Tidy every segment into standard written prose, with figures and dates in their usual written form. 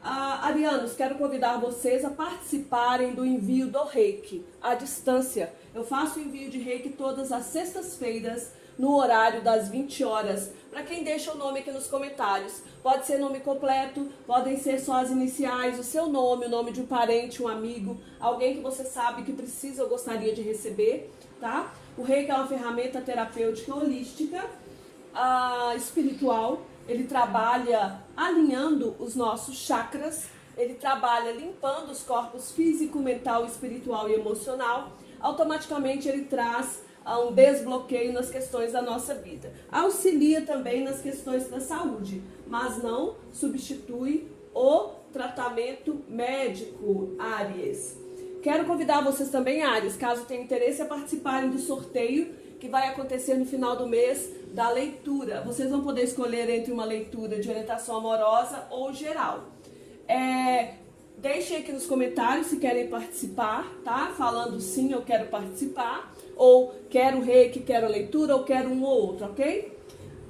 Arianos, quero convidar vocês a participarem do envio do Reiki à distância. Eu faço o envio de Reiki todas as sextas-feiras, no horário das 20 horas. Para quem deixa o nome aqui nos comentários, pode ser nome completo, podem ser só as iniciais, o seu nome, o nome de um parente, um amigo, alguém que você sabe que precisa ou gostaria de receber, tá? O Reiki é uma ferramenta terapêutica holística, espiritual. Ele trabalha alinhando os nossos chakras, ele trabalha limpando os corpos físico, mental, espiritual e emocional. Automaticamente ele traz um desbloqueio nas questões da nossa vida. Auxilia também nas questões da saúde, mas não substitui o tratamento médico, Áries. Quero convidar vocês também, Áries, caso tenham interesse, a participarem do sorteio que vai acontecer no final do mês da leitura. Vocês vão poder escolher entre uma leitura de orientação amorosa ou geral. Deixem aqui nos comentários se querem participar, tá? Falando sim, eu quero participar, ou quero Reiki, quero leitura, ou quero um ou outro, ok?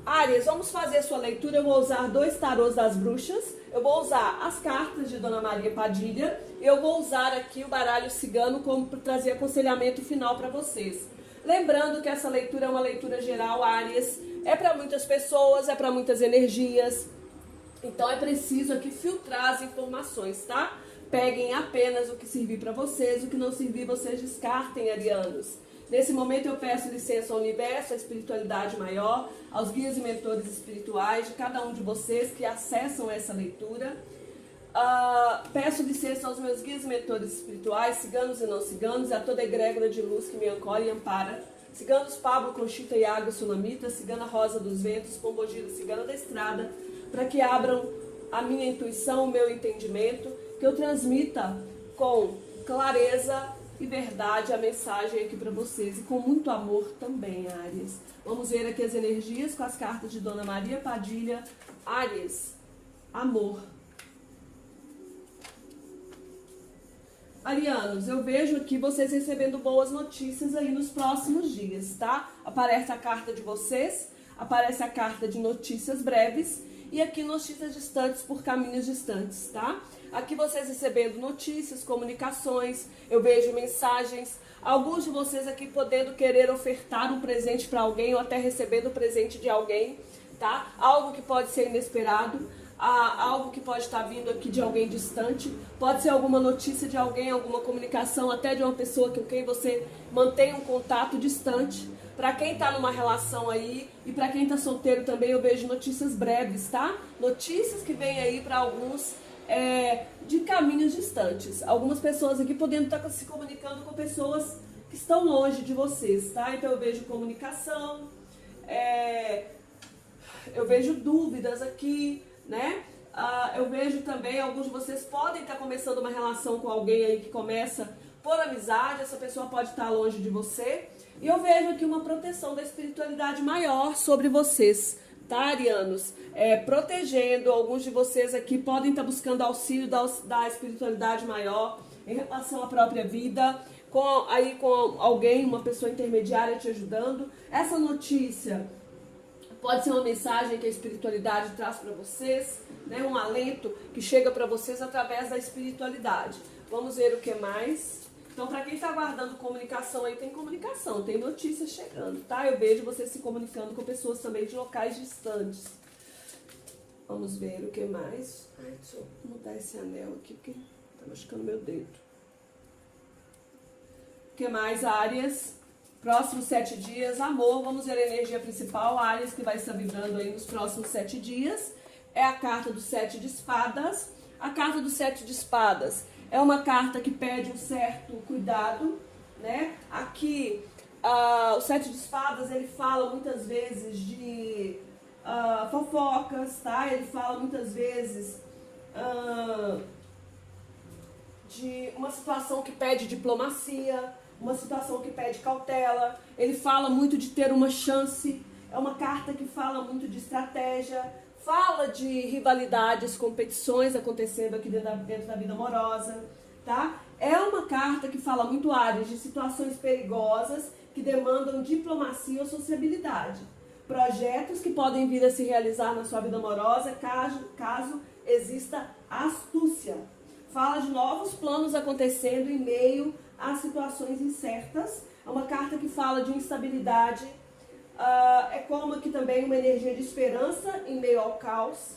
Áries, vamos fazer sua leitura. Eu vou usar 2 tarôs das bruxas, eu vou usar as cartas de Dona Maria Padilha, e eu vou usar aqui o baralho cigano como para trazer aconselhamento final para vocês. Lembrando que essa leitura é uma leitura geral, Áries, é para muitas pessoas, é para muitas energias, então é preciso aqui filtrar as informações, tá? Peguem apenas o que servir para vocês, o que não servir vocês descartem, arianos. Nesse momento eu peço licença ao universo, à espiritualidade maior, aos guias e mentores espirituais de cada um de vocês que acessam essa leitura. Peço licença aos meus guias e mentores espirituais, ciganos e não ciganos, e a toda egrégora de luz que me acolhe e ampara. Ciganos Pablo, Conchita, Iago, Sunamita, Cigana Rosa dos Ventos, Pombogira, Cigana da Estrada, para que abram a minha intuição, o meu entendimento, que eu transmita com clareza e verdade a mensagem aqui para vocês, e com muito amor também, Áries. Vamos ver aqui as energias com as cartas de Dona Maria Padilha. Áries, amor. Arianos, eu vejo aqui vocês recebendo boas notícias aí nos próximos dias, tá? Aparece a carta de vocês, aparece a carta de notícias breves e aqui notícias distantes por caminhos distantes, tá? Aqui vocês recebendo notícias, comunicações, eu vejo mensagens, alguns de vocês aqui podendo querer ofertar um presente para alguém ou até recebendo o presente de alguém, tá? Algo que pode ser inesperado. Algo que pode estar vindo aqui de alguém distante, pode ser alguma notícia de alguém, alguma comunicação até de uma pessoa com quem você mantém um contato distante. Para quem está numa relação aí e para quem está solteiro também eu vejo notícias breves, tá? Notícias que vêm aí para alguns de caminhos distantes. Algumas pessoas aqui podendo estar se comunicando com pessoas que estão longe de vocês, tá? Então eu vejo comunicação, eu vejo dúvidas aqui, né? Eu vejo também, alguns de vocês podem estar começando uma relação com alguém aí que começa por amizade, essa pessoa pode estar longe de você. E eu vejo aqui uma proteção da espiritualidade maior sobre vocês, tá, arianos? Protegendo, alguns de vocês aqui podem estar buscando auxílio da espiritualidade maior em relação à própria vida, com alguém, uma pessoa intermediária te ajudando. Essa notícia pode ser uma mensagem que a espiritualidade traz para vocês, né? Um alento que chega para vocês através da espiritualidade. Vamos ver o que mais. Então, para quem está aguardando comunicação aí, tem comunicação, tem notícias chegando, tá? Eu vejo vocês se comunicando com pessoas também de locais distantes. Vamos ver o que mais. Deixa eu mudar esse anel aqui, porque tá machucando meu dedo. O que mais, Áries? Próximos 7 dias, amor, vamos ver a energia principal, Áries, que vai estar vibrando aí nos próximos 7 dias. É a carta do 7 de espadas. A carta do 7 de espadas é uma carta que pede um certo cuidado, né? Aqui, o 7 de espadas, ele fala muitas vezes de fofocas, tá? Ele fala muitas vezes de uma situação que pede diplomacia, uma situação que pede cautela. Ele fala muito de ter uma chance, é uma carta que fala muito de estratégia, fala de rivalidades, competições acontecendo aqui dentro da vida amorosa, tá? É uma carta que fala muito, Áries, de situações perigosas que demandam diplomacia ou sociabilidade. Projetos que podem vir a se realizar na sua vida amorosa caso exista astúcia. novos planos acontecendo em meio a situações incertas. É uma carta que fala de instabilidade. É como aqui também uma energia de esperança em meio ao caos.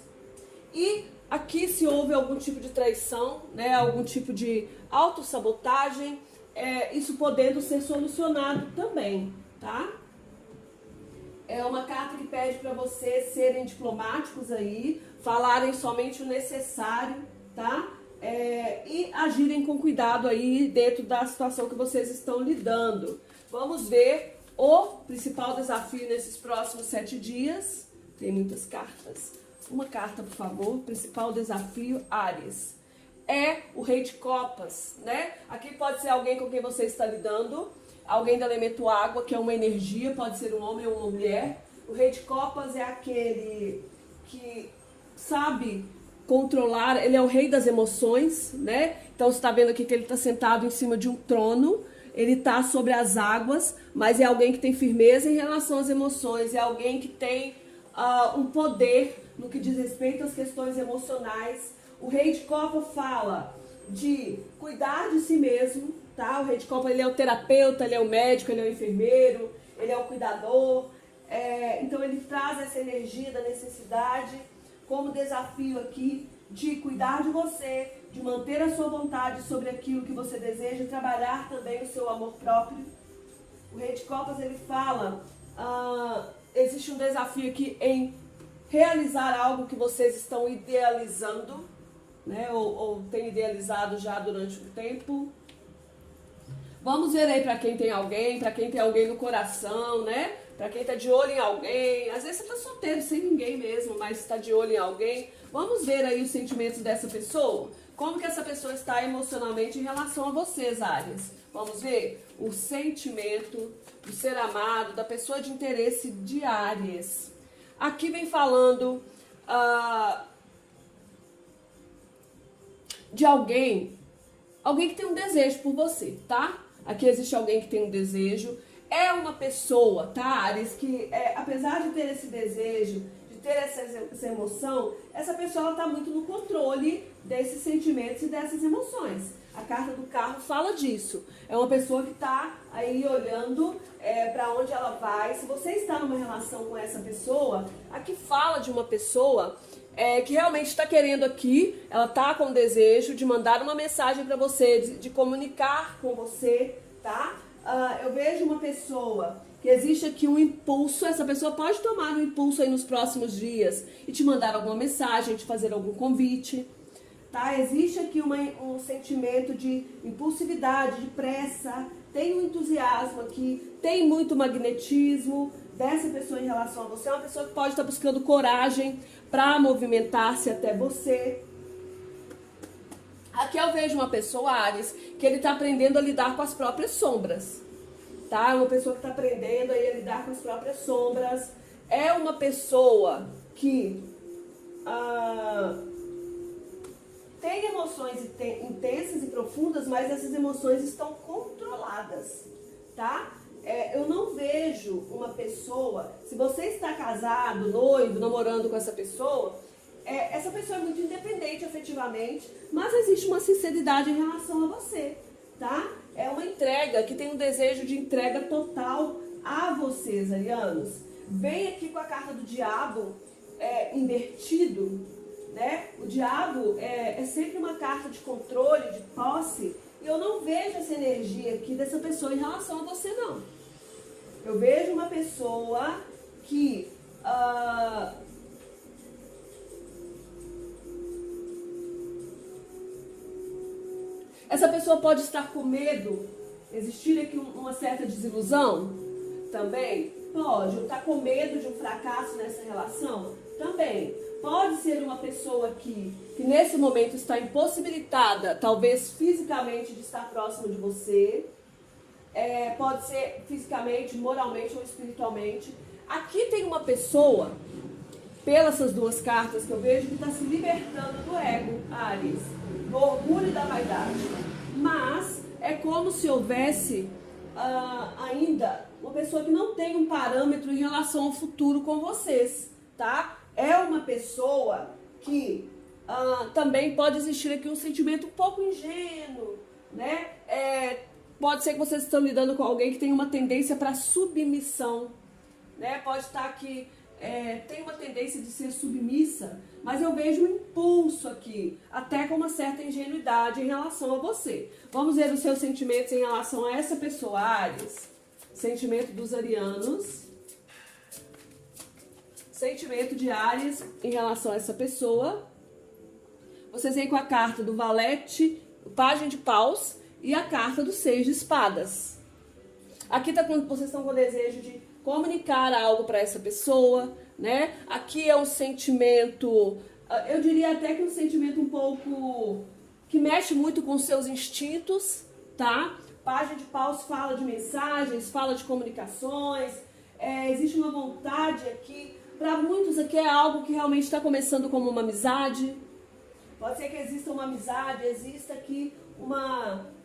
E aqui se houve algum tipo de traição, né, algum tipo de autossabotagem, isso podendo ser solucionado também, tá? É uma carta que pede para vocês serem diplomáticos aí, falarem somente o necessário, tá? E agirem com cuidado aí dentro da situação que vocês estão lidando. Vamos ver o principal desafio nesses próximos 7 dias. Tem muitas cartas. Uma carta, por favor. Principal desafio, Áries. É o Rei de Copas, né? Aqui pode ser alguém com quem você está lidando. Alguém do elemento água, que é uma energia, pode ser um homem ou uma mulher. O Rei de Copas é aquele que sabe controlar, ele é o rei das emoções, né? Então você está vendo aqui que ele está sentado em cima de um trono, ele está sobre as águas, mas é alguém que tem firmeza em relação às emoções, é alguém que tem um poder no que diz respeito às questões emocionais. O Rei de Copa fala de cuidar de si mesmo, tá? O Rei de Copa, ele é o terapeuta, ele é o médico, ele é o enfermeiro, ele é o cuidador. Então ele traz essa energia da necessidade como desafio aqui de cuidar de você, de manter a sua vontade sobre aquilo que você deseja, trabalhar também o seu amor próprio. O Rei de Copas, ele fala, existe um desafio aqui em realizar algo que vocês estão idealizando, né? Ou tem idealizado já durante um tempo. Vamos ver aí para quem tem alguém no coração, né? Para quem tá de olho em alguém. Às vezes você tá solteiro, sem ninguém mesmo, mas está de olho em alguém. Vamos ver aí os sentimentos dessa pessoa. Como que essa pessoa está emocionalmente em relação a vocês, Áries. Vamos ver o sentimento do ser amado, da pessoa de interesse de Áries. Aqui vem falando de alguém que tem um desejo por você, tá? Aqui existe alguém que tem um desejo. É uma pessoa, tá, Áries, que apesar de ter esse desejo, de ter essa emoção, essa pessoa está muito no controle desses sentimentos e dessas emoções. A carta do carro fala disso. É uma pessoa que está aí olhando para onde ela vai. Se você está numa relação com essa pessoa, aqui fala de uma pessoa que realmente está querendo aqui, ela está com desejo de mandar uma mensagem para você, de comunicar com você, tá? Eu vejo uma pessoa que existe aqui um impulso, essa pessoa pode tomar um impulso aí nos próximos dias e te mandar alguma mensagem, te fazer algum convite, tá? Existe aqui um sentimento de impulsividade, de pressa, tem um entusiasmo aqui, tem muito magnetismo dessa pessoa em relação a você. É uma pessoa que pode estar buscando coragem para movimentar-se até você. Aqui eu vejo uma pessoa, Áries, que ele está aprendendo a lidar com as próprias sombras, tá? É uma pessoa que está aprendendo aí a lidar com as próprias sombras. É uma pessoa que tem emoções intensas e profundas, mas essas emoções estão controladas, tá? Eu não vejo uma pessoa, se você está casado, noivo, namorando com essa pessoa é muito independente afetivamente, mas existe uma sinceridade em relação a você, tá? É uma entrega, que tem um desejo de entrega total a vocês, arianos. Vem aqui com a carta do diabo invertido, né? O diabo é sempre uma carta de controle, de posse, e eu não vejo essa energia aqui dessa pessoa em relação a você, não. Eu vejo uma pessoa que essa pessoa pode estar com medo, existir aqui uma certa desilusão também, pode, ou estar com medo de um fracasso nessa relação também. Pode ser uma pessoa que nesse momento está impossibilitada, talvez fisicamente, de estar próximo de você. Pode ser fisicamente, moralmente ou espiritualmente. Aqui tem uma pessoa, pelas essas duas cartas que eu vejo, que está se libertando do ego, Áries, do orgulho e da vaidade. Mas é como se houvesse ainda uma pessoa que não tem um parâmetro em relação ao futuro com vocês, tá? É uma pessoa que também pode existir aqui um sentimento um pouco ingênuo, né? Pode ser que vocês estão lidando com alguém que tem uma tendência para submissão, né? Pode estar que tem uma tendência de ser submissa, mas eu vejo um impulso aqui, até com uma certa ingenuidade em relação a você. Vamos ver os seus sentimentos em relação a essa pessoa, Áries. Sentimento dos arianos. Sentimento de Áries em relação a essa pessoa. Vocês vêm com a carta do Valete, o Pajem de Paus e a carta do Seis de Espadas. Aqui tá quando vocês estão com o desejo de comunicar algo para essa pessoa, né? Aqui é um sentimento, eu diria até que um sentimento um pouco que mexe muito com os seus instintos, tá? Pajem de Paus fala de mensagens, fala de comunicações, existe uma vontade aqui. Para muitos aqui é algo que realmente está começando como uma amizade. Pode ser que exista uma amizade, exista aqui uma...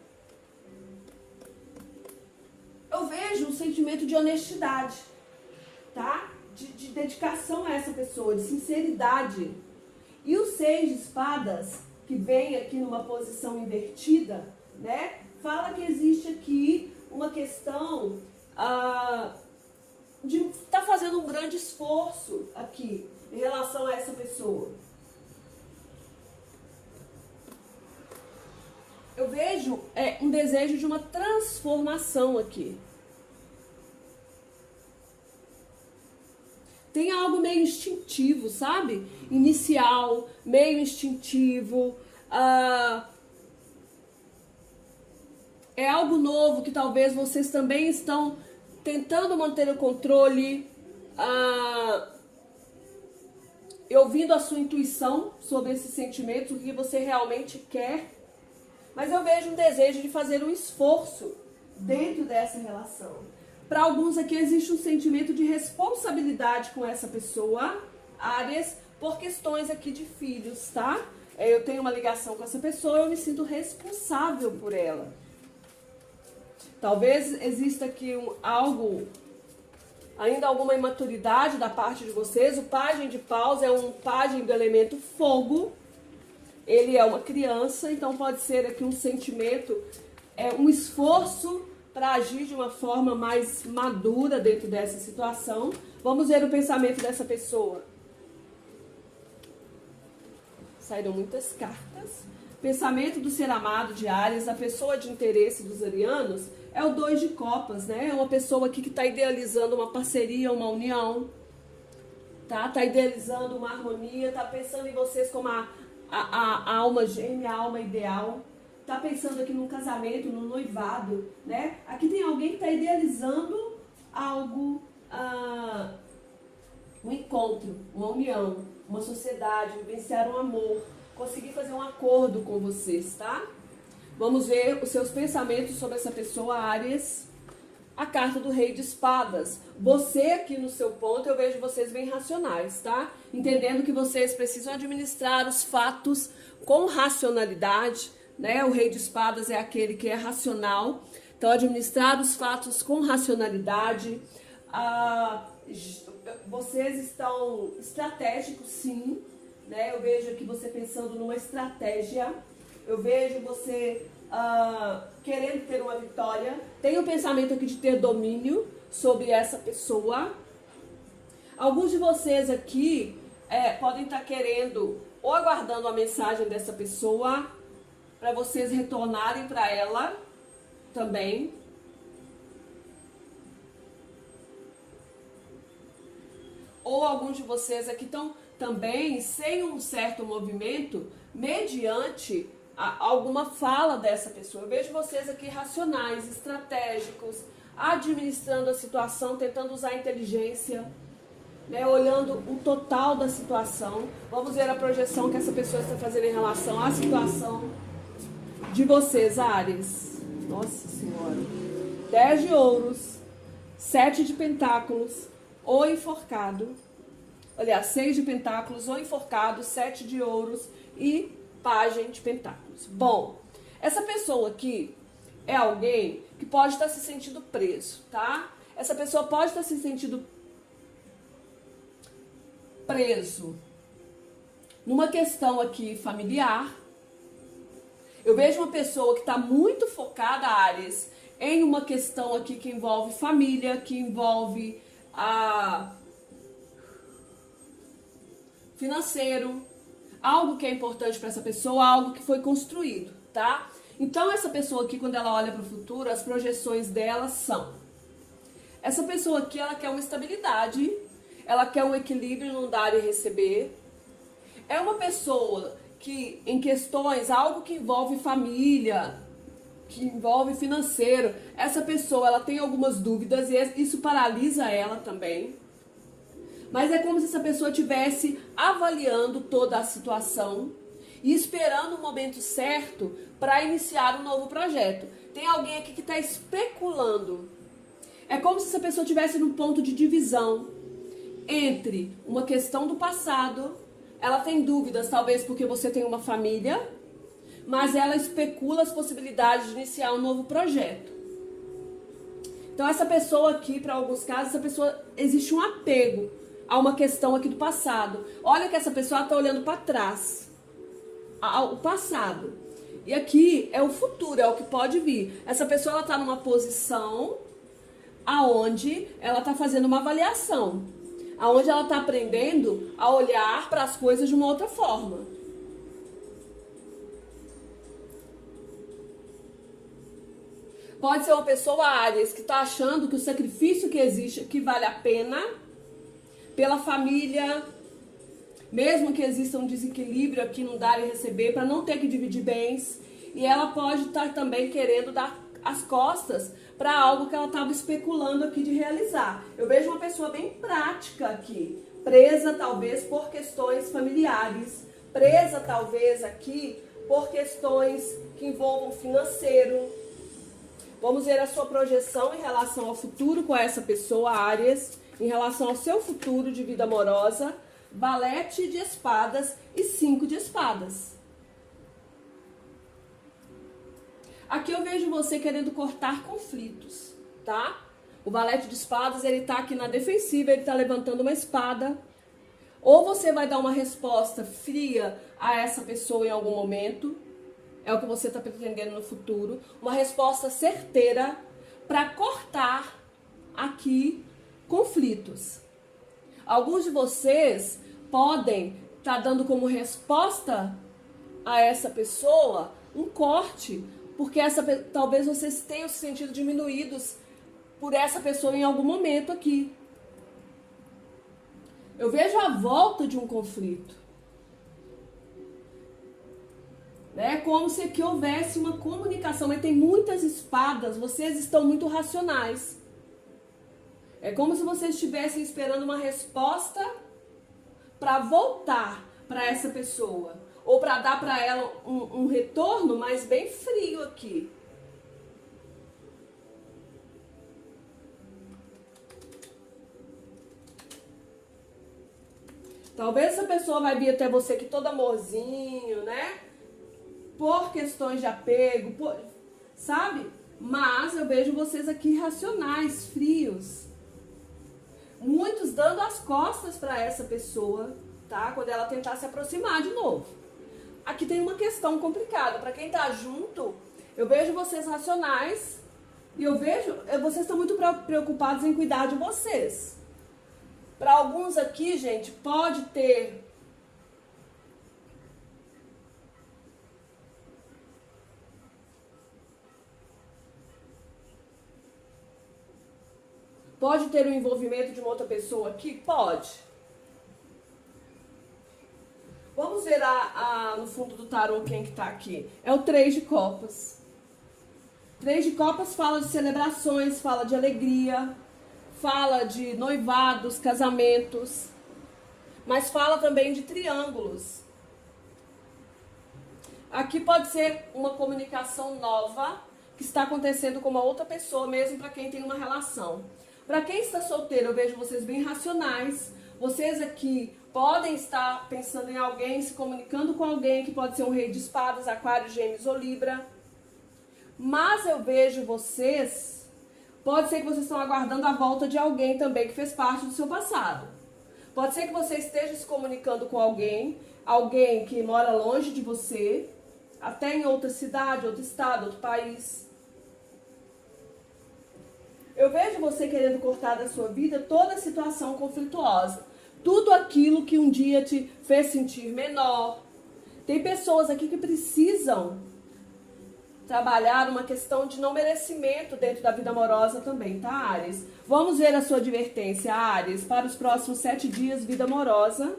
Eu vejo um sentimento de honestidade, tá? De dedicação a essa pessoa, de sinceridade. E o Seis de Espadas, que vem aqui numa posição invertida, né? Fala que existe aqui uma questão de estar fazendo um grande esforço aqui em relação a essa pessoa. Eu vejo um desejo de uma transformação aqui. Tem algo meio instintivo, sabe? Inicial, meio instintivo. É algo novo que talvez vocês também estão tentando manter o controle. E ouvindo a sua intuição sobre esses sentimentos, o que você realmente quer. Mas eu vejo um desejo de fazer um esforço dentro dessa relação. Para alguns aqui existe um sentimento de responsabilidade com essa pessoa, Áries, por questões aqui de filhos, tá? Eu tenho uma ligação com essa pessoa, eu me sinto responsável por ela. Talvez exista aqui ainda alguma imaturidade da parte de vocês. O Pajem de Paus é um pajem do elemento fogo. Ele é uma criança, então pode ser aqui um sentimento, um esforço para agir de uma forma mais madura dentro dessa situação. Vamos ver o pensamento dessa pessoa. Saíram muitas cartas. Pensamento do ser amado de Áries, a pessoa de interesse dos arianos, é o 2 de copas, né? É uma pessoa aqui que está idealizando uma parceria, uma união, tá? Tá idealizando uma harmonia, tá pensando em vocês como a alma gêmea, a alma ideal. Tá pensando aqui num casamento, num noivado, né? Aqui tem alguém que está idealizando algo, um encontro, uma união, uma sociedade, vivenciar um amor, conseguir fazer um acordo com vocês, tá? Vamos ver os seus pensamentos sobre essa pessoa, Áries. A carta do Rei de Espadas. Você aqui no seu ponto, eu vejo vocês bem racionais, tá? Entendendo que vocês precisam administrar os fatos com racionalidade, né? O Rei de Espadas é aquele que é racional. Então, administrar os fatos com racionalidade. Vocês estão estratégicos, sim, né? Eu vejo aqui você pensando numa estratégia. Eu vejo você querendo ter uma vitória. Tem um pensamento aqui de ter domínio sobre essa pessoa. Alguns de vocês aqui podem estar querendo ou aguardando a mensagem dessa pessoa para vocês retornarem para ela também. Ou alguns de vocês aqui estão também sem um certo movimento mediante alguma fala dessa pessoa. Eu vejo vocês aqui racionais, estratégicos, administrando a situação, tentando usar a inteligência, né, olhando o total da situação. Vamos ver a projeção que essa pessoa está fazendo em relação à situação de vocês, Áries. Nossa Senhora. 10 de ouros, 7 de pentáculos, ou enforcado. Aliás, 6 de pentáculos, ou enforcado, 7 de ouros e Pajem de pentáculos. Bom, essa pessoa aqui é alguém que pode estar se sentindo preso, tá? Essa pessoa pode estar se sentindo preso numa questão aqui familiar. Eu vejo uma pessoa que está muito focada, Áries, em uma questão aqui que envolve família, que envolve financeiro, algo que é importante para essa pessoa, algo que foi construído, tá? Então essa pessoa aqui, quando ela olha para o futuro, as projeções dela são: essa pessoa aqui, ela quer uma estabilidade, ela quer um equilíbrio no dar e receber. É uma pessoa que, em questões, algo que envolve família, que envolve financeiro, essa pessoa, ela tem algumas dúvidas e isso paralisa ela também. Mas é como se essa pessoa estivesse avaliando toda a situação e esperando o momento certo para iniciar um novo projeto. Tem alguém aqui que está especulando. É como se essa pessoa estivesse num ponto de divisão entre uma questão do passado. Ela tem dúvidas, talvez porque você tem uma família, mas ela especula as possibilidades de iniciar um novo projeto. Então essa pessoa aqui, para alguns casos, essa pessoa, existe um apego a uma questão aqui do passado. Olha que essa pessoa está olhando para trás, ao passado. E aqui é o futuro, é o que pode vir. Essa pessoa está numa posição aonde ela está fazendo uma avaliação, aonde ela está aprendendo a olhar para as coisas de uma outra forma. Pode ser uma pessoa, Áries, que está achando que o sacrifício que existe, que vale a pena pela família, mesmo que exista um desequilíbrio aqui no dar e receber, para não ter que dividir bens. E ela pode estar também querendo dar as costas para algo que ela estava especulando aqui de realizar. Eu vejo uma pessoa bem prática aqui, presa talvez por questões familiares, presa talvez aqui por questões que envolvam financeiro. Vamos ver a sua projeção em relação ao futuro com essa pessoa, Áries, em relação ao seu futuro de vida amorosa. Valete de espadas e 5 de espadas. Aqui eu vejo você querendo cortar conflitos, tá? O valete de espadas, ele tá aqui na defensiva, ele tá levantando uma espada. Ou você vai dar uma resposta fria a essa pessoa em algum momento, é o que você tá pretendendo no futuro, uma resposta certeira para cortar aqui conflitos. Alguns de vocês podem estar dando como resposta a essa pessoa um corte, porque talvez vocês tenham se sentido diminuídos por essa pessoa em algum momento aqui. Eu vejo a volta de um conflito. É como se aqui houvesse uma comunicação, mas tem muitas espadas, vocês estão muito racionais. É como se vocês estivessem esperando uma resposta para voltar para essa pessoa. Ou para dar para ela um retorno, mas bem frio aqui. Talvez essa pessoa vai vir até você aqui todo amorzinho, né? Por questões de apego, sabe? Mas eu vejo vocês aqui racionais, frios. Muitos dando as costas para essa pessoa, tá? Quando ela tentar se aproximar de novo. Aqui tem uma questão complicada. Para quem tá junto, eu vejo vocês racionais e eu vejo vocês estão muito preocupados em cuidar de vocês. Para alguns aqui, gente, pode ter o envolvimento de uma outra pessoa aqui? Pode. Vamos ver no fundo do tarô quem que tá aqui. É o 3 de copas. 3 de copas fala de celebrações, fala de alegria, fala de noivados, casamentos, mas fala também de triângulos. Aqui pode ser uma comunicação nova que está acontecendo com uma outra pessoa, mesmo para quem tem uma relação. Para quem está solteiro, eu vejo vocês bem racionais. Vocês aqui podem estar pensando em alguém, se comunicando com alguém, que pode ser um rei de espadas, aquário, gêmeos ou libra. Mas eu vejo vocês, pode ser que vocês estão aguardando a volta de alguém também que fez parte do seu passado. Pode ser que você esteja se comunicando com alguém alguém que mora longe de você, até em outra cidade, outro estado, outro país. Eu vejo você querendo cortar da sua vida toda situação conflituosa. Tudo aquilo que um dia te fez sentir menor. Tem pessoas aqui que precisam trabalhar uma questão de não merecimento dentro da vida amorosa também, tá, Áries? Vamos ver a sua advertência, Áries, para os próximos 7 dias, vida amorosa.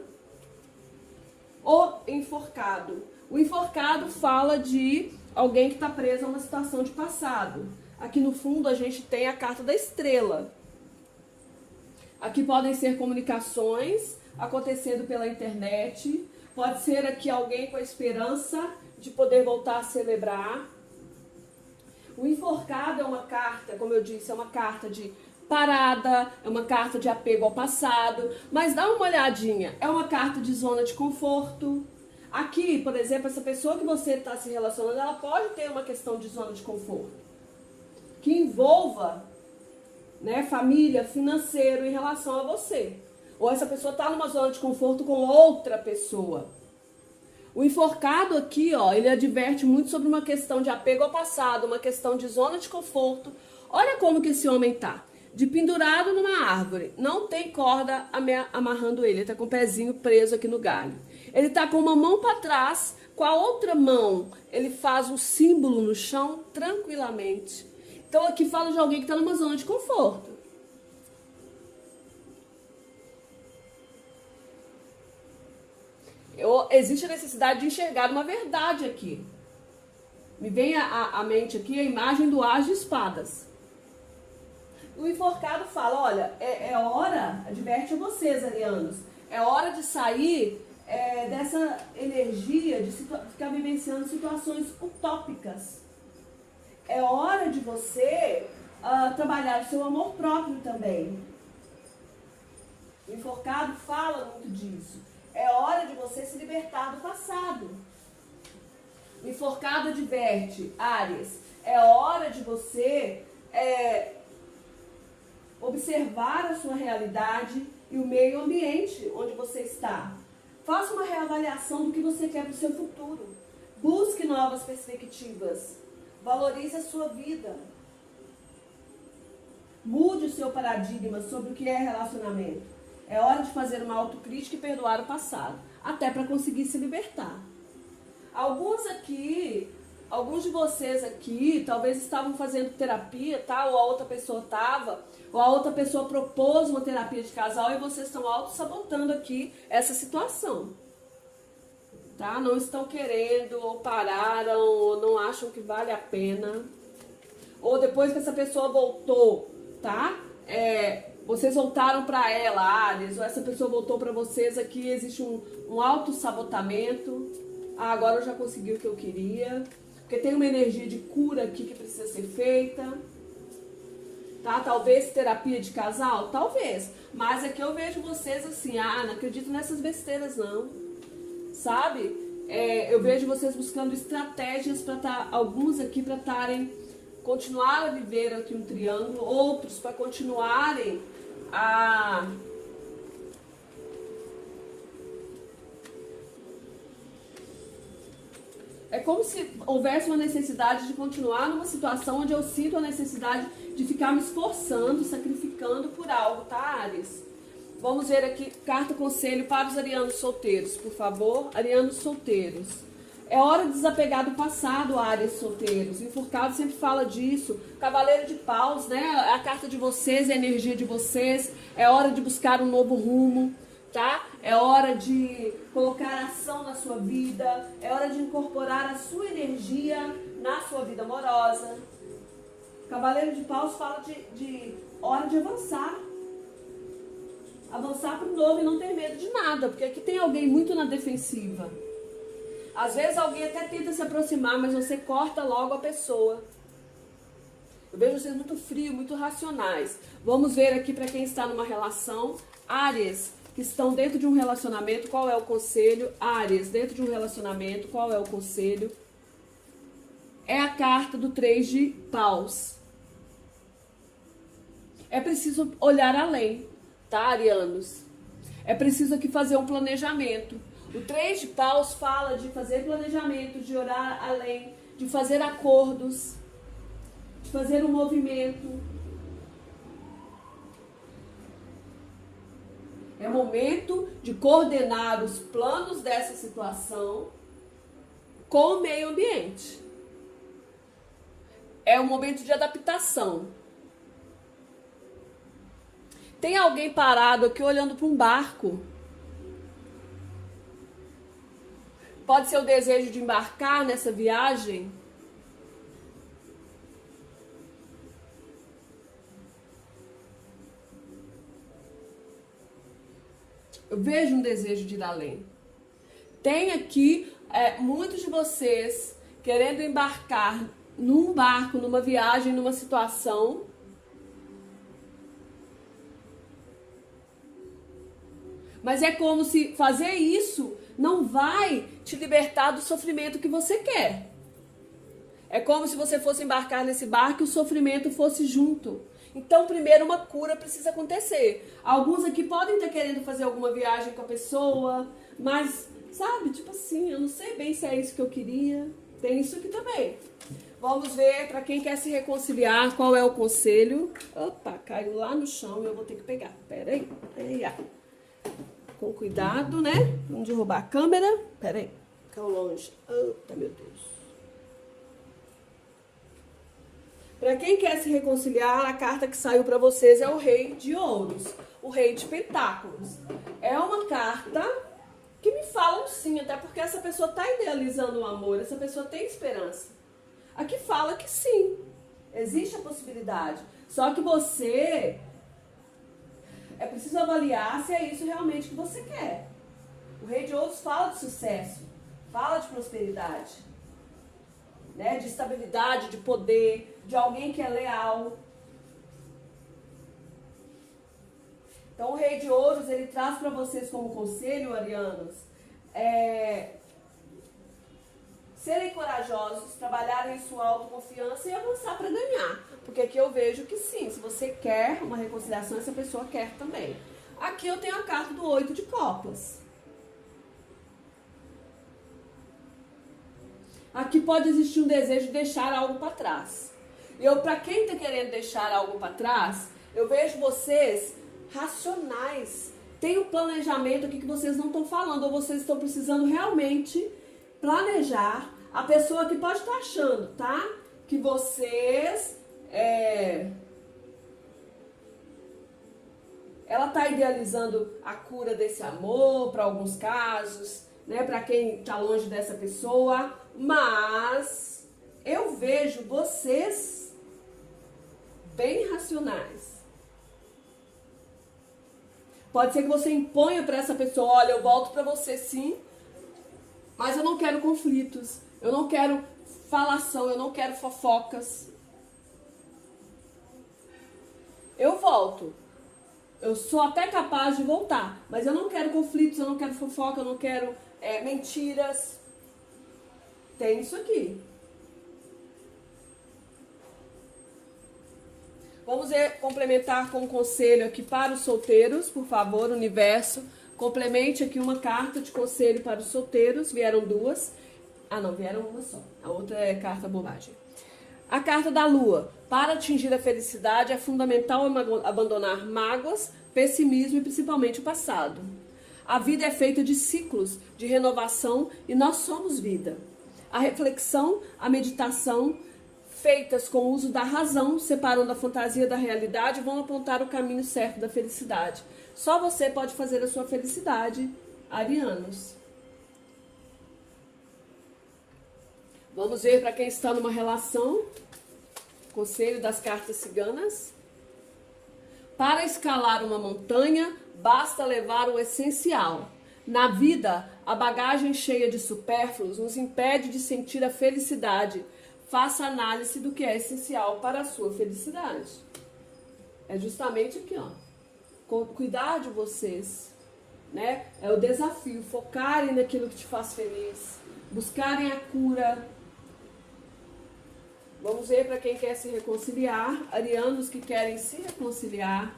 O enforcado. O enforcado fala de alguém que está preso a uma situação de passado. Aqui no fundo a gente tem a carta da estrela. Aqui podem ser comunicações acontecendo pela internet. Pode ser aqui alguém com a esperança de poder voltar a celebrar. O enforcado é uma carta, como eu disse, é uma carta de parada, é uma carta de apego ao passado. Mas dá uma olhadinha, é uma carta de zona de conforto. Aqui, por exemplo, essa pessoa que você está se relacionando, ela pode ter uma questão de zona de conforto que envolva, né, família, financeiro em relação a você. Ou essa pessoa está numa zona de conforto com outra pessoa. O enforcado aqui, ó, ele adverte muito sobre uma questão de apego ao passado, uma questão de zona de conforto. Olha como que esse homem tá. De pendurado numa árvore. Não tem corda amarrando ele. Ele tá com o pezinho preso aqui no galho. Ele tá com uma mão para trás. Com a outra mão, ele faz um símbolo no chão tranquilamente. Então aqui fala de alguém que está numa zona de conforto. Existe a necessidade de enxergar uma verdade aqui. Me vem à mente aqui a imagem do as de espadas. O enforcado fala, olha, é hora, adverte a vocês, arianos, é hora de sair dessa energia de ficar vivenciando situações utópicas. É hora de você trabalhar o seu amor próprio também. O enforcado fala muito disso. É hora de você se libertar do passado. O enforcado adverte, Áries, é hora de você observar a sua realidade e o meio ambiente onde você está. Faça uma reavaliação do que você quer para o seu futuro. Busque novas perspectivas. Valorize a sua vida. Mude o seu paradigma sobre o que é relacionamento. É hora de fazer uma autocrítica e perdoar o passado, até para conseguir se libertar. Alguns de vocês aqui, talvez estavam fazendo terapia, tá? Ou a outra pessoa estava, ou a outra pessoa propôs uma terapia de casal e vocês estão auto-sabotando aqui essa situação. Tá? Não estão querendo, ou pararam, ou não acham que vale a pena. Ou depois que essa pessoa voltou, tá? Vocês voltaram para ela, Áries, ou essa pessoa voltou para vocês, aqui existe um auto-sabotamento. Agora eu já consegui o que eu queria. Porque tem uma energia de cura aqui que precisa ser feita. Tá? Talvez terapia de casal? Talvez. Mas aqui eu vejo vocês assim, não acredito nessas besteiras não. Sabe? Eu vejo vocês buscando estratégias para alguns aqui para continuar a viver aqui um triângulo, outros para continuarem a é como se houvesse uma necessidade de continuar numa situação onde eu sinto a necessidade de ficar me esforçando, sacrificando por algo, tá, Áries? Vamos ver aqui, carta conselho para os arianos solteiros, por favor. Arianos solteiros. É hora de desapegar do passado, Áries solteiros. O enforcado sempre fala disso. Cavaleiro de paus, né? A carta de vocês, a energia de vocês. É hora de buscar um novo rumo, tá? É hora de colocar ação na sua vida. É hora de incorporar a sua energia na sua vida amorosa. Cavaleiro de paus fala de hora de avançar. Avançar para o novo e não ter medo de nada, porque aqui tem alguém muito na defensiva. Às vezes alguém até tenta se aproximar, mas você corta logo a pessoa. Eu vejo vocês muito frios, muito racionais. Vamos ver aqui para quem está numa relação. Áries, que estão dentro de um relacionamento, qual é o conselho? Áries, dentro de um relacionamento, qual é o conselho? É a carta do 3 de paus. É preciso olhar além. Tá, arianos? É preciso aqui fazer um planejamento. O 3 de paus fala de fazer planejamento, de orar além, de fazer acordos, de fazer um movimento. É momento de coordenar os planos dessa situação com o meio ambiente. É um momento de adaptação. Tem alguém parado aqui olhando para um barco. Pode ser o desejo de embarcar nessa viagem. Eu vejo um desejo de ir além. Tem aqui muitos de vocês querendo embarcar num barco, numa viagem, numa situação. Mas é como se fazer isso não vai te libertar do sofrimento que você quer. É como se você fosse embarcar nesse barco e o sofrimento fosse junto. Então, primeiro, uma cura precisa acontecer. Alguns aqui podem estar querendo fazer alguma viagem com a pessoa, mas, sabe, tipo assim, eu não sei bem se é isso que eu queria. Tem isso aqui também. Vamos ver, para quem quer se reconciliar, qual é o conselho. Opa, caiu lá no chão e eu vou ter que pegar. Pera aí. Com cuidado, né? Vamos derrubar a câmera. Pera aí. Caiu longe. Eita, meu Deus. Para quem quer se reconciliar, a carta que saiu para vocês é o Rei de Ouros, o Rei de Pentáculos. É uma carta que me fala um sim, até porque essa pessoa está idealizando o amor, essa pessoa tem esperança. Aqui fala que sim, existe a possibilidade. Só que você é preciso avaliar se é isso realmente que você quer. O Rei de Ouros fala de sucesso, fala de prosperidade, né? De estabilidade, de poder, de alguém que é leal. Então o Rei de Ouros, ele traz para vocês como conselho, arianos, serem corajosos, trabalharem sua autoconfiança e avançar para ganhar. Porque aqui eu vejo que sim, se você quer uma reconciliação, essa pessoa quer também. Aqui eu tenho a carta do 8 de copas. Aqui pode existir um desejo de deixar algo para trás. Para quem está querendo deixar algo para trás, eu vejo vocês racionais. Tem um planejamento aqui que vocês não estão falando, ou vocês estão precisando realmente planejar. A pessoa que pode estar achando, tá? Que vocês... ela está idealizando a cura desse amor, para alguns casos, né? Para quem está longe dessa pessoa. Mas eu vejo vocês bem racionais. Pode ser que você imponha para essa pessoa, olha, eu volto para você sim, mas eu não quero conflitos, eu não quero falação, eu não quero fofocas. Eu volto. Eu sou até capaz de voltar, mas eu não quero conflitos, eu não quero fofoca, eu não quero mentiras. Tem isso aqui. Vamos complementar com um conselho aqui para os solteiros, por favor, universo. Complemente aqui uma carta de conselho para os solteiros. Vieram duas. Ah, não, vieram uma só. A outra é carta bobagem. A carta da lua. Para atingir a felicidade é fundamental abandonar mágoas, pessimismo e principalmente o passado. A vida é feita de ciclos, de renovação e nós somos vida. A reflexão, a meditação, feitas com o uso da razão, separando a fantasia da realidade, vão apontar o caminho certo da felicidade. Só você pode fazer a sua felicidade, arianos. Vamos ver para quem está numa relação. Conselho das cartas ciganas. Para escalar uma montanha, basta levar o essencial. Na vida, a bagagem cheia de supérfluos nos impede de sentir a felicidade. Faça análise do que é essencial para a sua felicidade. É justamente aqui, ó. Cuidar de vocês, né? É o desafio, focarem naquilo que te faz feliz, buscarem a cura. Vamos ver para quem quer se reconciliar, arianos que querem se reconciliar,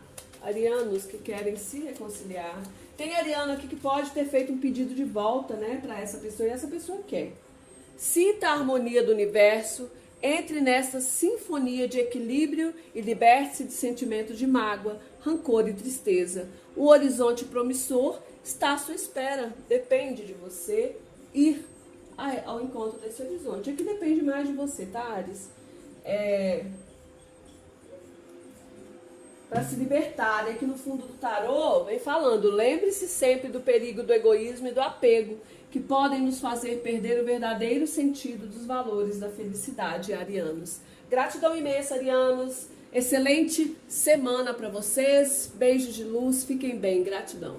Arianos que querem se reconciliar. Tem ariano aqui que pode ter feito um pedido de volta, né, para essa pessoa, e essa pessoa quer. Sinta a harmonia do universo, entre nessa sinfonia de equilíbrio e liberte-se de sentimentos de mágoa, rancor e tristeza. O horizonte promissor está à sua espera. Depende de você ir ao encontro desse horizonte. Aqui depende mais de você, tá, Áries? Para se libertar, aqui no fundo do tarô, vem falando, lembre-se sempre do perigo do egoísmo e do apego, que podem nos fazer perder o verdadeiro sentido dos valores da felicidade, arianos. Gratidão imensa, arianos. Excelente semana para vocês. Beijos de luz. Fiquem bem. Gratidão.